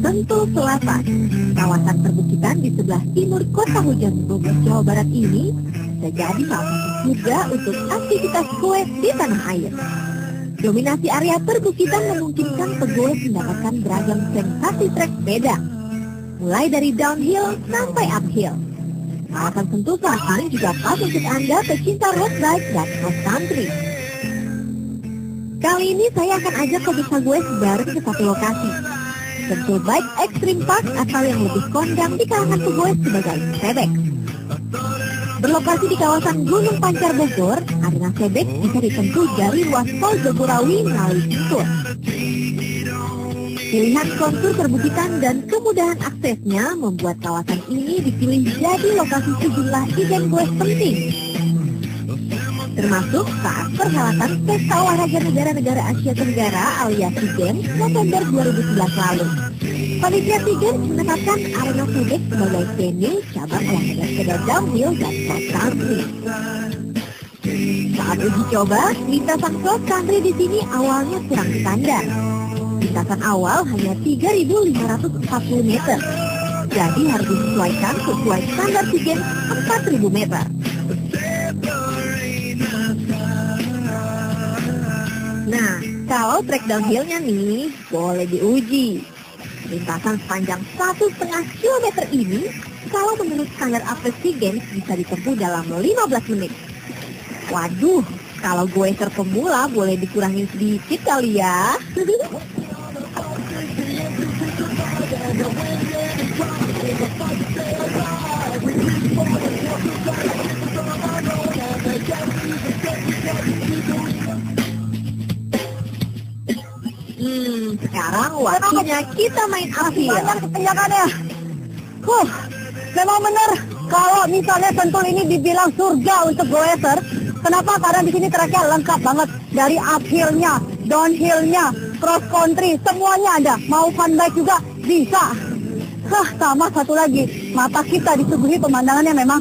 Sentul Selatan, kawasan perbukitan di sebelah timur kota hujan Bogor, Jawa Barat ini bisa jadi salah satu surga untuk aktivitas goes di tanah air. Dominasi area perbukitan memungkinkan pegoes mendapatkan beragam sensasi trek sepeda, mulai dari downhill sampai uphill. Kawasan Sentul Selatan juga pas untuk Anda pecinta road bike dan cross country. Kali ini saya akan ajak pemirsa goes bareng ke satu lokasi, Sentul Bike Extreme Park atau yang lebih kondang di kalangan pegoes sebagai Sebek. Berlokasi di kawasan Gunung Pancar Bogor, arena Sebek bisa ditempuh dari ruas tol Jagorawi melalui Sentul. Pilihan kontur perbukitan dan kemudahan aksesnya membuat kawasan ini dipilih jadi lokasi sejumlah event goes penting, termasuk saat perhelatan Pesta Olahraga Negara-Negara Asia Tenggara alias SEA Games November 2011 lalu. Panitia SEA Games menetapkan arena Sebek sebagai venue cabang olahraga sepeda downhill dan cross country. Saat uji coba, lintasan cross country di sini awalnya kurang standar. Lintasan awal hanya 3.540 meter, jadi harus disesuaikan sesuai standar SEA Games 4.000 meter. Nah, kalau trek downhillnya nih, boleh diuji. Lintasan sepanjang 1,5 km ini, kalau menurut standar atlet SEA Games bisa ditempuh dalam 15 menit. Waduh, kalau goeser pemula boleh dikurangin sedikit kali ya. Sekarang waktunya kita main uphill. Banyak ketanjakannya. Memang benar kalau misalnya Sentul ini dibilang surga untuk goeser. Kenapa? Karena di sini treknya lengkap banget. Dari uphillnya, downhillnya, cross country, semuanya ada. Mau fun bike juga bisa. Sama satu lagi, mata kita disuguhi pemandangannya memang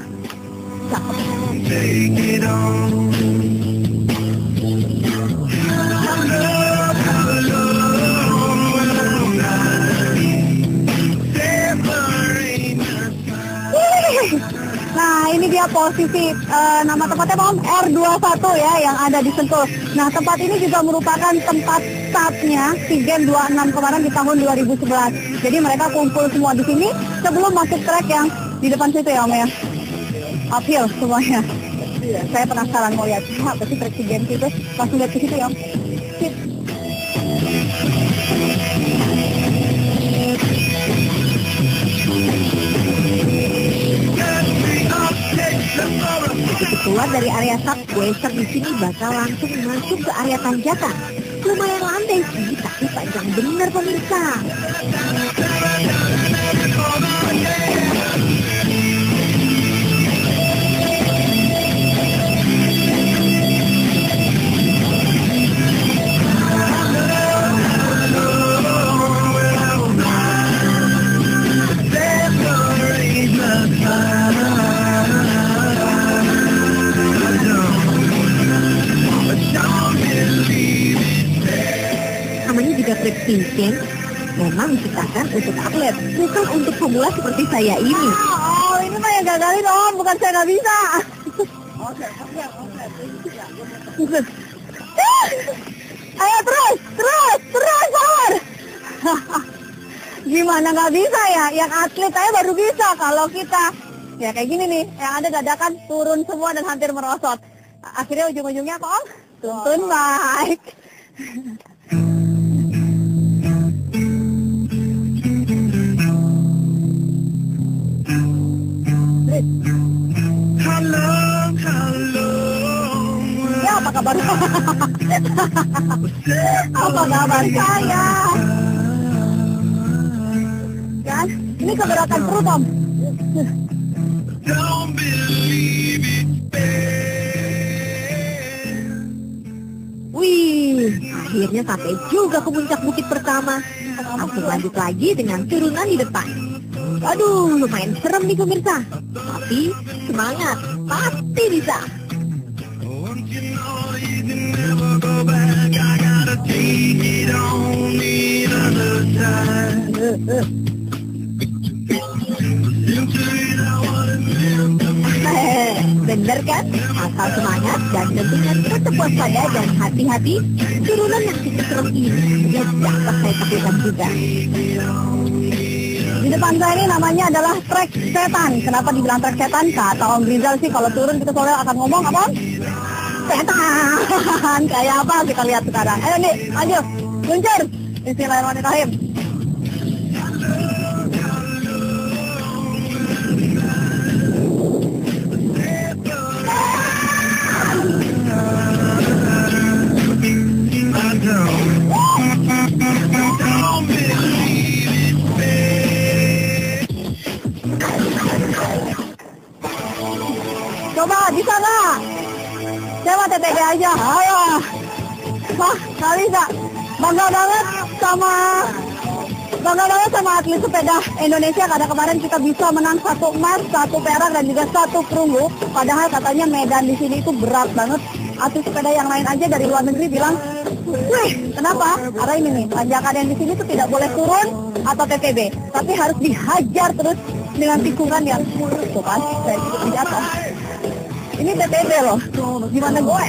cakep. Nah, ini dia posisi nama tempatnya Om R21 ya yang ada di Sentul. Nah, tempat ini juga merupakan tempat startnya SEA Games 26 kemarin di tahun 2011. Jadi mereka kumpul semua di sini sebelum masuk trek yang di depan situ ya Om ya. Uphill semuanya. Saya penasaran mau lihat apa sih trek SEA Games itu. Langsung lihat ke situ ya Om. Sip. Begitu keluar dari area sub, goeser di sini bakal langsung masuk ke area tanjakan. Lumayan landai sih, tapi panjang bener pemirsa. Namanya juga trek SEA Games, memang diciptakan untuk atlet, bukan untuk pemula seperti saya ini. Oh, ini mah yang gagalin Om, bukan saya nggak bisa. Ayo terus, power. Gimana nggak bisa ya? Yang atlet aja baru bisa. Kalau kita ya kayak gini nih, yang ada dadakan turun semua dan hampir merosot. Akhirnya ujung-ujungnya apa Om? Tuntun bike. Ya, apa kabar? Apa kabar saya? Kan, Ini kegerakan perut, Om. Wih, akhirnya sampai juga ke puncak bukit pertama. Langsung lanjut lagi dengan turunan di depan. Aduh, lumayan serem nih pemirsa. Tapi semangat, pasti bisa. Bener kan? Asal semangat dan tentunya tetap waspada dan hati-hati. Turunan yang cukup serem ini dapat saya takutkan juga. Di depan saya ini namanya adalah trek setan. Kenapa dibilang trek setan? Kata Om Rizal sih kalau turun kita sore akan ngomong apa? Setan. Kayak apa kita lihat sekarang. Ayo nih, maju. Luncur. Bismillahirrahmanirrahim. Coba bisa nggak? Coba TTG aja. Ayo. Wah, nggak bisa. Bangga banget sama atlet sepeda Indonesia karena kemarin kita bisa menang 1 emas, 1 perak dan juga 1 perunggu. Padahal katanya medan di sini itu berat banget. Atlet sepeda yang lain aja dari luar negeri bilang, wih, kenapa? Karena ini nih, tanjakan yang di sini tuh tidak boleh turun atau TTB, tapi harus dihajar terus dengan tikungan yang tuh kan, saya ikut jatuh. Ini TTB loh, gimana gue?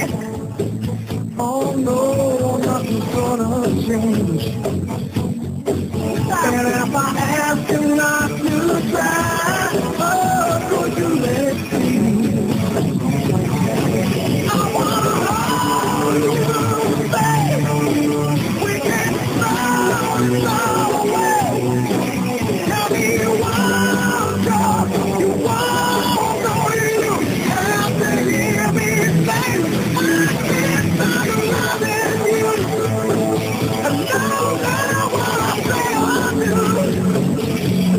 Oh no, nothing's gonna change. And if I ask you not to try, oh, could you let me? I wanna hold you, baby. We can start away. Tell me you want to, you want to, you have to hear me say, I can't stop loving you. I know that what I say I do.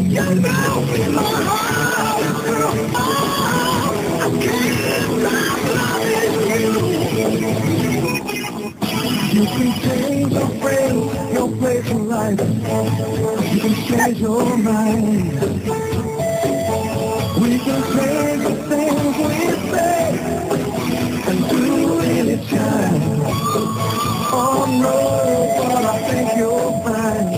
You know in my heart it's true. Oh, I can't stop loving you. You can change your frame, your place in life. You can change your mind. We can change the things we say and do it time. Oh no, but I think you'll find.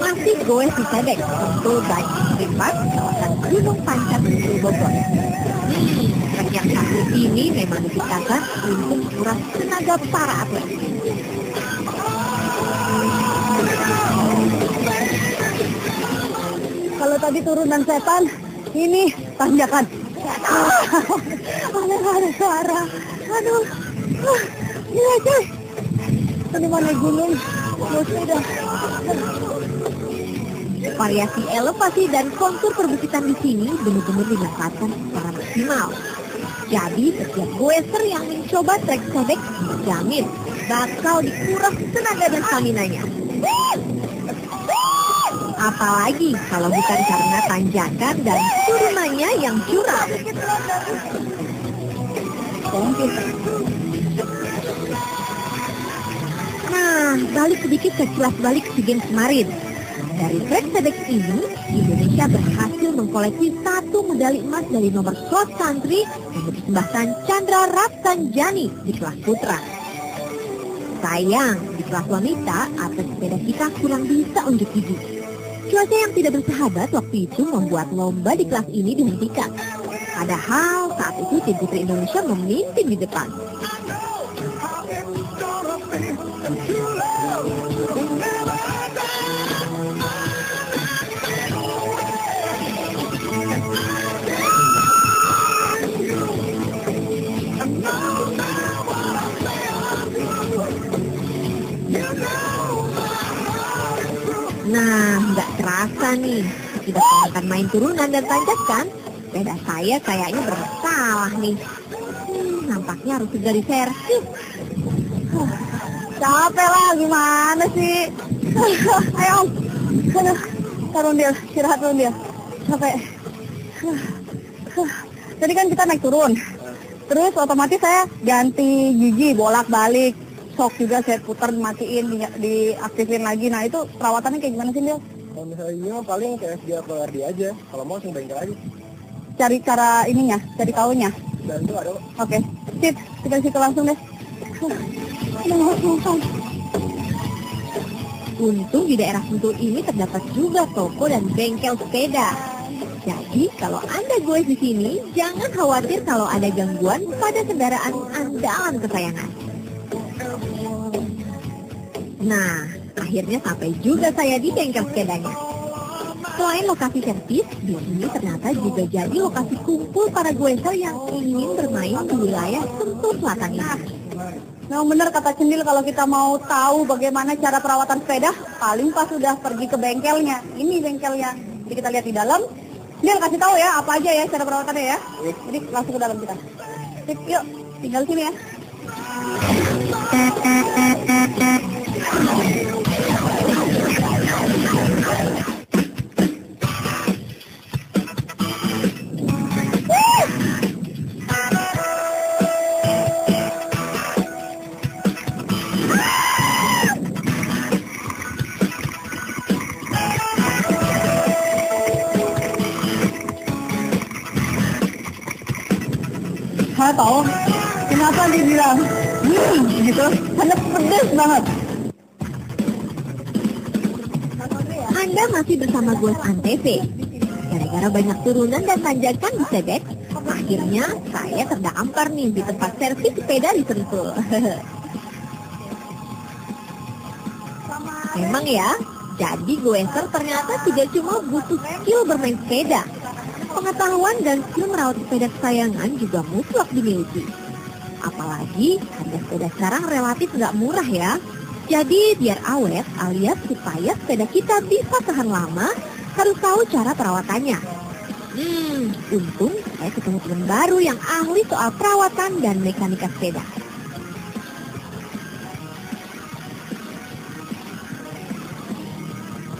Masih goes di Sebek, tentu banyak tempat kawasan Gunung Pancar di Bogor. Trek yang satu ini memang diciptakan untuk menguras tenaga para atlet. Kalau tadi turunan setan, ini tanjakan. Ada suara. Aduh. Gila coy. Ini mana gunung? Sepeda. Variasi elevasi dan kontur perbukitan di sini benar-benar dimanfaatkan secara maksimal. Jadi setiap goeser yang mencoba trek Sebek dijamin bakal dikuras tenaga dan stamina-nya. Apalagi kalau bukan karena tanjakan dan turunannya yang curam. Nah, balik sedikit ke kilas balik SEA Games kemarin. Dari trek Sebek ini, Indonesia berhasil mengkoleksi 1 medali emas dari nomor cross country yang dipersembahkan Chandra Rafsanjani di kelas putra. Sayang, di kelas wanita, atlet sepeda kita kurang bisa unjuk gigi. Cuaca yang tidak bersahabat waktu itu membuat lomba di kelas ini dihentikan. Padahal saat itu tim putri Indonesia memimpin di depan. Nah, nggak terasa nih, tidak akan main turunan dan tanjakan. Sepeda saya kayaknya bermasalah nih. Nampaknya harus segera diservis. Capek lah, gimana sih? Ayo, Aduh, turun dia, istirahat turun dia. Capek. Tadi kan kita naik turun. Terus otomatis saya ganti gigi, bolak-balik. Shock juga saya putar, matiin, diaktifin lagi. Nah itu perawatannya kayak gimana sih, Del? Kalau misalnya paling kayak dia PRD aja. Kalau mau langsung bengkel aja. Cari cara ininya, cari tahunya. Dan itu ada. Oke, sip, kita situ langsung deh. Untung di daerah Sentul ini terdapat juga toko dan bengkel sepeda. Jadi kalau Anda goes di sini, jangan khawatir kalau ada gangguan pada kendaraan andalan kesayangan. Nah, akhirnya sampai juga saya di bengkel sepedanya. Selain lokasi servis, di sini ternyata juga jadi lokasi kumpul para goeser yang ingin bermain di wilayah Sentul Selatan ini. Nah benar kata Cendil, kalau kita mau tahu bagaimana cara perawatan sepeda, paling pas sudah pergi ke bengkelnya. Ini bengkelnya. Jadi kita lihat di dalam. Cendil kasih tahu ya apa aja ya cara perawatannya ya. Jadi langsung ke dalam kita. Sip, yuk, tinggal sini ya. Saya tahu kenapa dibilang gitu, karena pedes banget. Anda masih bersama Goes Antv. Gara-gara banyak turunan dan tanjakan di Sebek, akhirnya saya terdampar nih di tempat servis sepeda di Sentul. Memang ya, jadi goeser ternyata tidak cuma butuh skill bermain sepeda. Pengetahuan dan skill merawat sepeda kesayangan juga mutlak dimiliki. Apalagi harga sepeda sekarang relatif nggak murah ya. Jadi biar awet alias supaya sepeda kita bisa tahan lama, harus tahu cara perawatannya. Untung saya ketemu teman baru yang ahli soal perawatan dan mekanika sepeda.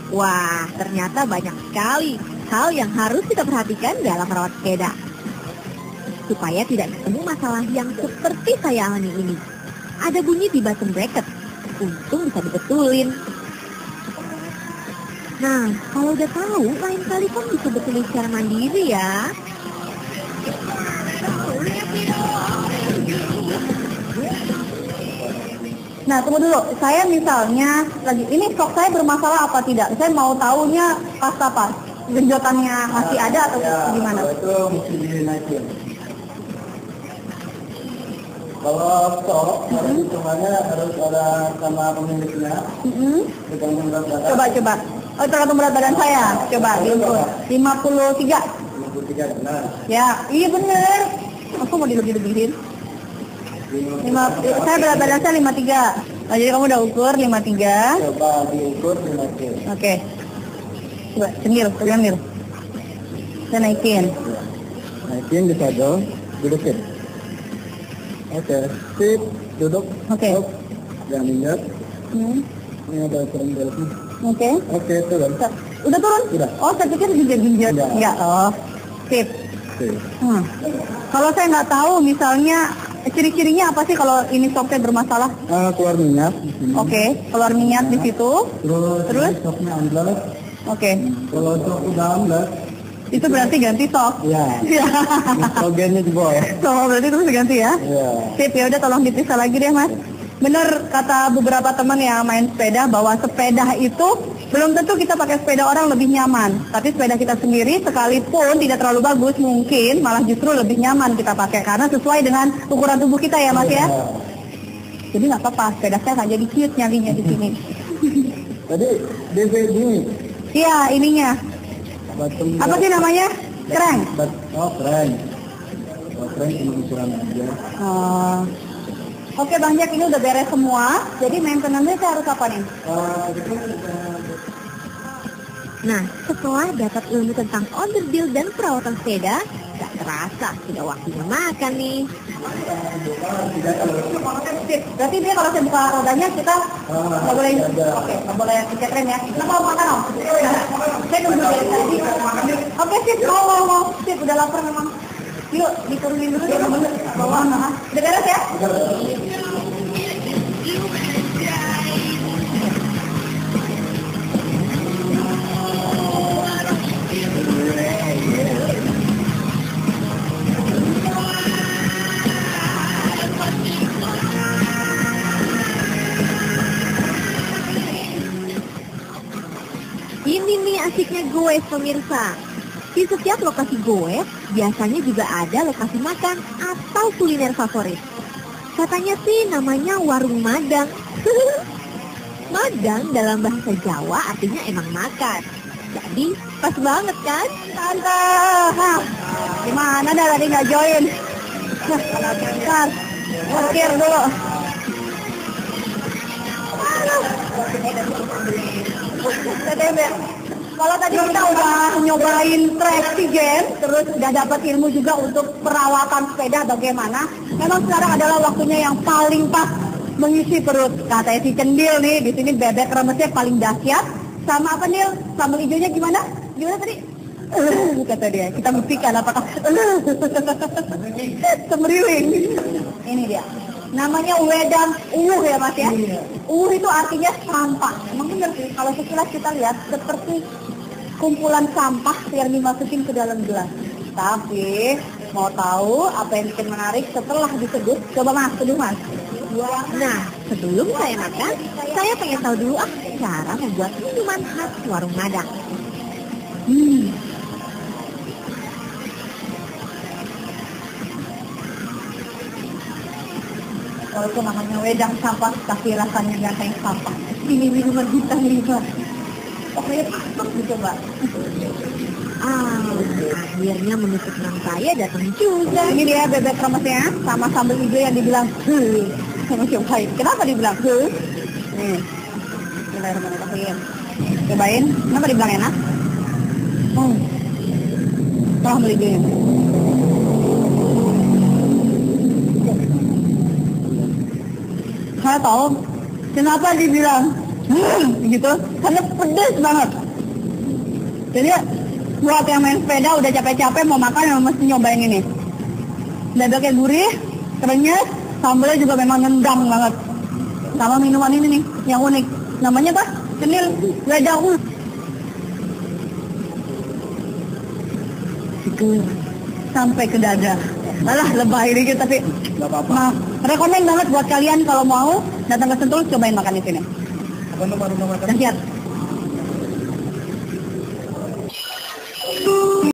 Wah, ternyata banyak sekali hal yang harus kita perhatikan dalam merawat sepeda. Supaya tidak ketemu masalah yang seperti saya alami ini. Ada bunyi di button bracket. Untung bisa dibetulin. Nah, kalau udah tahu, lain kali kan bisa betulin secara mandiri ya. Nah, tunggu dulu. Saya misalnya lagi ini stok saya bermasalah apa tidak? Saya mau tahunya pas apa? Genjotannya masih ada atau gimana? Itu mesti dinaikin. Kalau stok, harus hitungannya harus ada sama pemiliknya. Tergantung berat badan. Coba. Oh, tergantung berat badan saya. Coba diukur. 53. 53 benar. Ya, iya bener. Aku mau dilebih-lebihin. Saya berat badan saya 53. Oh, jadi kamu udah ukur 53. Coba diukur dinaikin. Oke. Coba, Cendil, pegang Cendil. Saya naikin. Naikin di saddle, dudukin. Oke, sip, duduk. Oke. Stop. Jangan ingat. Ini ada ukuran beltnya. Oke. Oke, turun. Udah turun? Udah. Oh, saya pikir ginjal-ginjal. Enggak. Enggak. Oh, sip. Oke. Kalau saya nggak tahu, misalnya ciri-cirinya apa sih kalau ini stoknya bermasalah? Keluar minyak di sini. Oke, keluar minyak di situ. Terus stoknya amblas. Oke, Kalau stok udah amblas, itu berarti ganti stok. ya. Ya. Nitrogennya jebol. So, berarti terus diganti ya? Iya. Sip, ya udah tolong diperiksa lagi deh, Mas. Bener kata beberapa teman yang main sepeda bahwa sepeda itu belum tentu kita pakai sepeda orang lebih nyaman. Tapi sepeda kita sendiri sekalipun tidak terlalu bagus, mungkin malah justru lebih nyaman kita pakai karena sesuai dengan ukuran tubuh kita ya, Mas ya. Jadi nggak apa-apa, sepeda saya nggak jadi cute nyalinya di sini. Tadi DVD ini. Iya, ininya. Bottom Apa sih namanya? Keren. Oh, keren. Oh, keren cuma ukuran aja. Oke, Bang Jack, ini udah beres semua. Jadi maintenance-nya saya harus apa nih? Nah, setelah dapat ilmu tentang onderdil dan perawatan sepeda, gak terasa sudah waktunya makan nih. Berarti dia kalau saya buka rodanya kita nggak boleh, oke, nggak boleh pencet rem ya. Kita mau makan om? Saya nunggu dari tadi. Oke sip, mau, sip udah lapar memang. Yuk diturunin dulu ya bawah. Udah beres ya? Ini nih asiknya goes pemirsa. Di setiap lokasi goes, biasanya juga ada lokasi makan atau kuliner favorit. Katanya sih namanya warung Madang. Madang dalam bahasa Jawa artinya emang makan. Jadi pas banget kan? Tante, gimana dah tadi nggak join? Bentar, parkir dulu. Kalau tadi kita udah nyobain Traxigen, terus udah dapat ilmu juga untuk perawatan sepeda bagaimana. Memang sekarang adalah waktunya yang paling pas mengisi perut. Katanya si Cendil nih, di sini bebek remesnya paling dahsyat. Sama apa Nil? Sambal hijaunya gimana? Gimana tadi? Kata dia. Kita buktikan apakah semeriwing. Ini dia. Namanya wedang uwuh ya Mas ya? Uwuh itu artinya sampah. Emang bener sih, kalau sekilas kita lihat seperti kumpulan sampah yang dimasukin ke dalam gelas. Tapi mau tahu apa yang bikin menarik setelah diseduh? Coba Mas, seduh Mas. Nah, sebelum saya makan, saya pengen tahu dulu cara membuat minuman khas warung Madang. Kalau itu namanya wedang sampah, tapi rasanya nggak kayak sampah. Ini minuman bintang 5. Pokoknya patut dicoba. Akhirnya menu kesenang saya datang juga. Ini dia bebek remesnya sama sambal hijau yang dibilang sama cobain. Kenapa dibilang nih, bismillahirrahmanirrahim. Cobain, kenapa dibilang enak? Sambal hijaunya. Saya tahu kenapa dibilang gitu, karena pedas banget. Jadi buat yang main sepeda udah capek-capek mau makan memang mesti nyobain ini. Bebeknya gurih, kerenyes, sambalnya juga memang nendang banget. Sama minuman ini nih yang unik, namanya apa? Cendil wedang uwuh. Sampai ke dada. Alah lebay dikit tapi Nggak apa-apa. nah, rekomen banget buat kalian kalau mau datang ke Sentul cobain makan di sini. Apa nomor makan? Dahsyat.